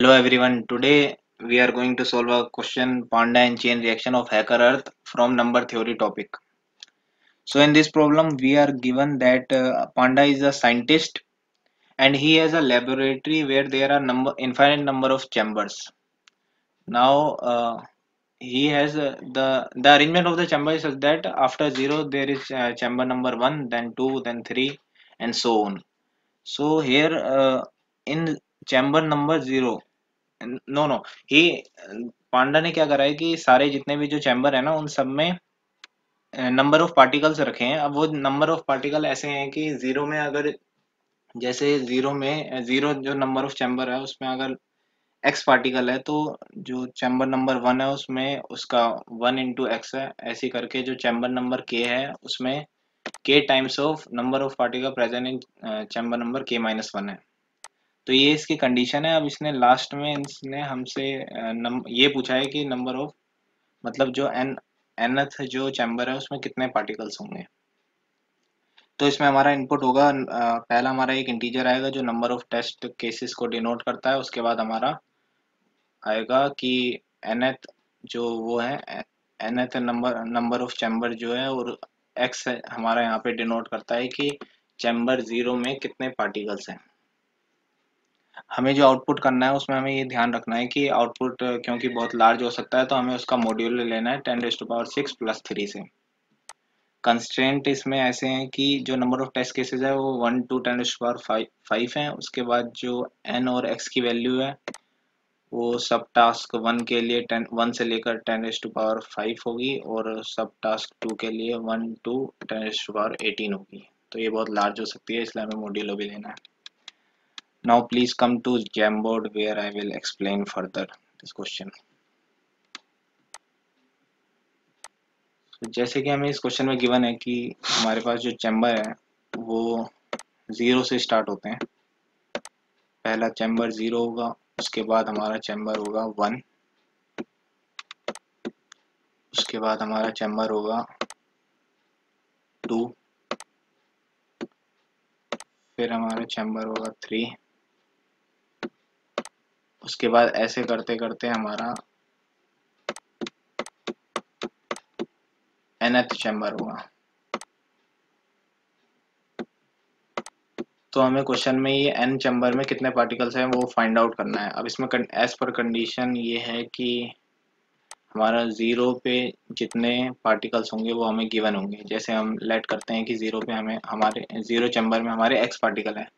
Hello everyone. Today we are going to solve a question panda and chain reaction of Hacker Earth from number theory topic. So in this problem we are given that panda is a scientist and he has a laboratory where there are infinite number of chambers. Now he has the arrangement of the chamber is such that after 0 there is chamber number 1, then 2, then 3 and so on. So here in chamber number 0, no no ही पांडा ने क्या करा है कि सारे जितने भी जो चैम्बर है ना उन सब में नंबर ऑफ पार्टिकल्स रखे हैं। अब वो नंबर ऑफ पार्टिकल ऐसे हैं कि जीरो में अगर जैसे जीरो जो नंबर ऑफ चैम्बर है उसमें अगर एक्स पार्टिकल है तो जो चैम्बर नंबर 1 है उसमें उसका 1 इंटू एक्स है। ऐसे करके जो चैम्बर नंबर के है उसमें के times of number of particle present in chamber number के-1 है। तो ये इसकी कंडीशन है। अब इसने लास्ट में इसने हमसे ये पूछा है कि नंबर ऑफ मतलब जो nth जो चैम्बर है उसमें कितने पार्टिकल्स होंगे। तो इसमें हमारा इनपुट होगा पहला हमारा एक इंटीजर आएगा जो नंबर ऑफ टेस्ट केसेस को डिनोट करता है। उसके बाद हमारा आएगा कि nth जो वो है nth नंबर ऑफ चैम्बर जो है और x हमारा यहाँ पे डिनोट करता है कि चैम्बर 0 में कितने पार्टिकल्स हैं। हमें जो आउटपुट करना है उसमें हमें ये ध्यान रखना है कि आउटपुट क्योंकि बहुत लार्ज हो सकता है तो हमें उसका मॉड्यूल लेना है 10⁻6 + 3 से। कंस्ट्रेंट इसमें ऐसे हैं कि जो नंबर ऑफ टेस्ट केसेस है वो 1 to 10⁵ है। उसके बाद जो n और x की वैल्यू है वो सब टास्क 1 के लिए 1 से लेकर 10⁵ होगी और सब टास्क 2 के लिए 1 to 10⁻18 होगी। तो ये बहुत लार्ज हो सकती है इसलिए हमें मॉड्यूलो भी लेना है। Now please come to Jamboard where I will explain further this question. तो जैसे कि हमें इस क्वेश्चन में गिवन है कि हमारे पास जो चैम्बर है वो 0 से स्टार्ट होते हैं। पहला चैम्बर 0 होगा, उसके बाद हमारा चैम्बर होगा 1, उसके बाद हमारा चैम्बर होगा 2, फिर हमारा चैम्बर होगा 3, उसके बाद ऐसे करते करते हमारा nth चैम्बर होगा। तो हमें क्वेश्चन में ये n चैम्बर में कितने पार्टिकल्स हैं वो फाइंड आउट करना है। अब इसमें एज पर कंडीशन ये है कि हमारा 0 पे जितने पार्टिकल्स होंगे वो हमें गिवन होंगे। जैसे हम लेट करते हैं कि 0 पे हमें हमारे 0 चैम्बर में हमारे x पार्टिकल है,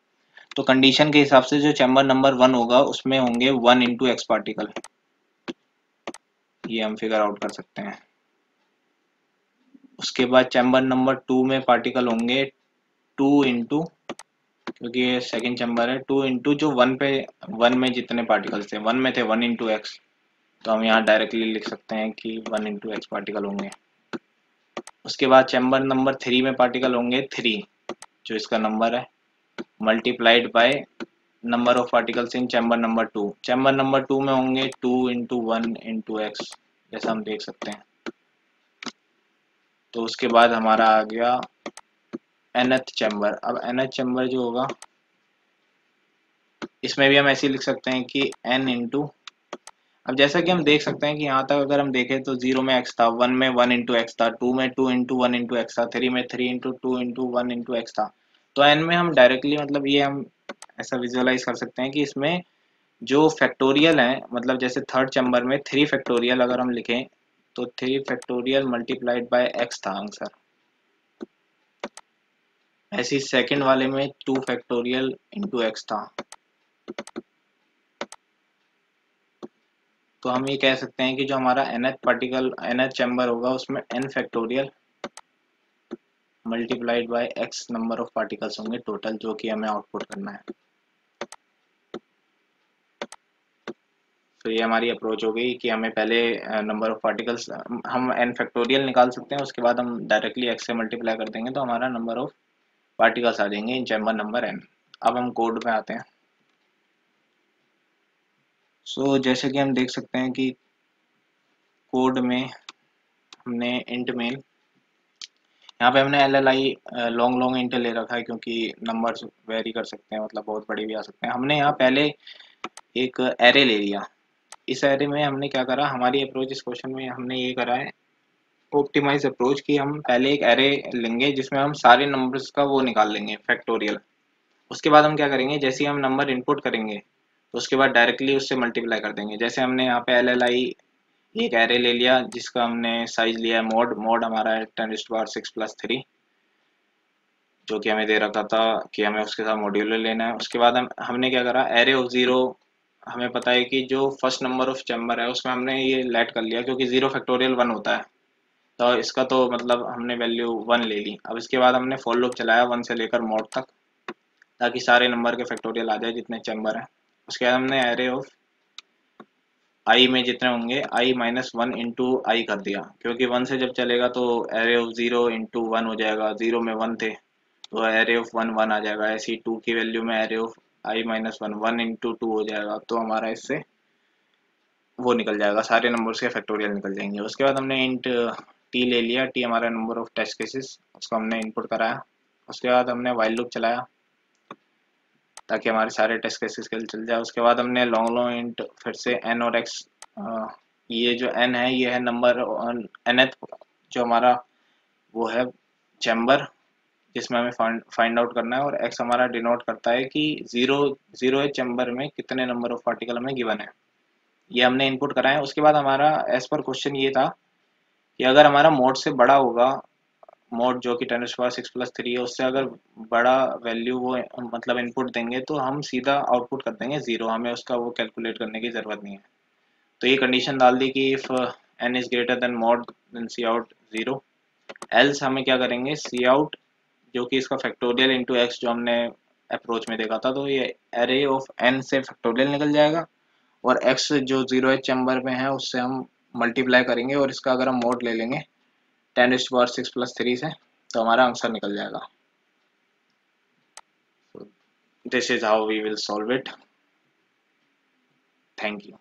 तो कंडीशन के हिसाब से जो चैम्बर नंबर 1 होगा उसमें होंगे 1 इंटू एक्स पार्टिकल। ये हम फिगर आउट कर सकते हैं। उसके बाद चैम्बर नंबर 2 में पार्टिकल होंगे 2 इंटू, क्योंकि ये सेकेंड चैम्बर है, 2 इंटू जो 1 में जितने पार्टिकल्स थे 1 में थे 1 इंटू एक्स, तो हम यहाँ डायरेक्टली लिख सकते हैं कि 1 इंटू एक्स पार्टिकल होंगे। उसके बाद चैम्बर नंबर 3 में पार्टिकल होंगे 3, जो इसका नंबर है, multiplied by number of particles in chamber number 2। Chamber number 2 में होंगे 2 इंटू 1 इंटू एक्स, जैसा हम देख सकते हैं। तो उसके बाद हमारा आ गया nth चैम्बर। अब nth चैम्बर जो होगा इसमें भी हम ऐसे लिख सकते हैं कि n इंटू, अब जैसा कि हम देख सकते हैं कि यहाँ तक अगर हम देखें तो 0 में x था, 1 में 1 इंटू एक्स था, 2 में 2 इंटू 1 इंटू एक्स था, 3 में 3 इंटू 2 इंटू 1 इंटू एक्स था। तो n में हम डायरेक्टली मतलब ये हम ऐसा विजुअलाइज कर सकते हैं कि इसमें जो फैक्टोरियल है, मतलब जैसे थर्ड चैम्बर में 3 फैक्टोरियल अगर हम लिखें तो 3 फैक्टोरियल मल्टीप्लाइड बाय x था आंसर। ऐसे ही सेकंड वाले में 2 फैक्टोरियल इंटू एक्स था। तो हम ये कह सकते हैं कि जो हमारा nth चैम्बर होगा उसमें n factorial multiplied by x number of particles होंगे टोटल, जो कि हमें आउटपुट करना है। तो ये हमारी अप्रोच हो गई कि हमें पहले नंबर ऑफ पार्टिकल्स हम n फैक्टोरियल निकाल सकते हैं, उसके बाद हम डायरेक्टली x से मल्टीप्लाई कर देंगे तो हमारा नंबर ऑफ पार्टिकल्स आ जाएंगे इन चैम्बर नंबर n। अब हम कोड में आते हैं। सो जैसे कि हम देख सकते हैं कि कोड में हमने इंट मेन, यहाँ पे हमने LLI लॉन्ग लॉन्ग इंट ले रखा है क्योंकि नंबर्स वेरी कर सकते हैं, मतलब बहुत बड़े भी आ सकते हैं। हमने यहाँ पहले एक एरे ले लिया। इस एरे में हमने क्या करा, हमारी अप्रोच इस क्वेश्चन में हमने ये करा है ऑप्टिमाइज अप्रोच, कि हम पहले एक एरे लेंगे जिसमें हम सारे नंबर्स का वो निकाल लेंगे फैक्टोरियल। उसके बाद हम क्या करेंगे, जैसे ही हम नंबर इनपुट करेंगे तो उसके बाद डायरेक्टली उससे मल्टीप्लाई कर देंगे। जैसे हमने यहाँ पे एल एल आई एक एरे ले लिया जिसका हमने साइज लिया है मोड, मोड हमारा है 10⁻6+3, जो कि हमें दे रखा था कि हमें उसके साथ मॉड्यूलर लेना है। उसके बाद हमने क्या करा, एरे ऑफ जीरो, हमें पता है कि जो फर्स्ट नंबर ऑफ चैम्बर है उसमें हमने ये लेट कर लिया, क्योंकि 0 फैक्टोरियल 1 होता है, तो इसका तो मतलब हमने वैल्यू 1 ले ली। अब इसके बाद हमने फॉर लूप चलाया 1 से लेकर मोड तक, ताकि सारे नंबर के फैक्टोरियल आ जाए जितने चैम्बर हैं। उसके बाद हमने एरे ऑफ आई में जितने होंगे i-1 इंटू आई कर दिया, क्योंकि 1 से जब चलेगा तो एरे ऑफ 0 इंटू 1 हो जाएगा, 0 में 1 थे तो एरे ऑफ 1 1 आ जाएगा। ऐसे ही 2 की वैल्यू में एरे ऑफ i-1 1 इंटू 2 हो जाएगा, तो हमारा इससे वो निकल जाएगा, सारे नंबर्स के फैक्टोरियल निकल जाएंगे। उसके बाद हमने इंट टी ले लिया, टी हमारा नंबर ऑफ टेस्ट केसेस, उसको हमने इनपुट कराया। उसके बाद हमने वाइल लूप चलाया ताकि हमारे सारे टेस्ट केसेस के लिए चल जाए। उसके बाद हमने लॉन्ग लॉन्ग इंट फिर से एन और एक्स, ये जो एन है ये है नंबर nth जो हमारा वो है चैम्बर जिसमें हमें फाइंड आउट करना है, और एक्स हमारा डिनोट करता है कि जीरो जीरो चैम्बर में कितने नंबर ऑफ पार्टिकल हमें गिवन है। ये हमने इनपुट कराया। उसके बाद हमारा एज पर क्वेश्चन ये था कि अगर हमारा मोड से बड़ा होगा, मोड जो कि 10⁻6+3 है, उससे अगर बड़ा वैल्यू वो मतलब इनपुट देंगे तो हम सीधा आउटपुट कर देंगे 0, हमें उसका वो कैलकुलेट करने की ज़रूरत नहीं है। तो ये कंडीशन डाल दी कि if n is greater than mod then C out 0, else हमें क्या करेंगे, सी आउट जो कि इसका फैक्टोरियल इंटू एक्स जो हमने अप्रोच में देखा था, तो ये एरे ऑफ n से फैक्टोरियल निकल जाएगा, और x जो 0th चैम्बर में है उससे हम मल्टीप्लाई करेंगे, और इसका अगर हम मोड ले लेंगे 10⁻6+3 से तो हमारा आंसर निकल जाएगा। This is how we will solve it. Thank you.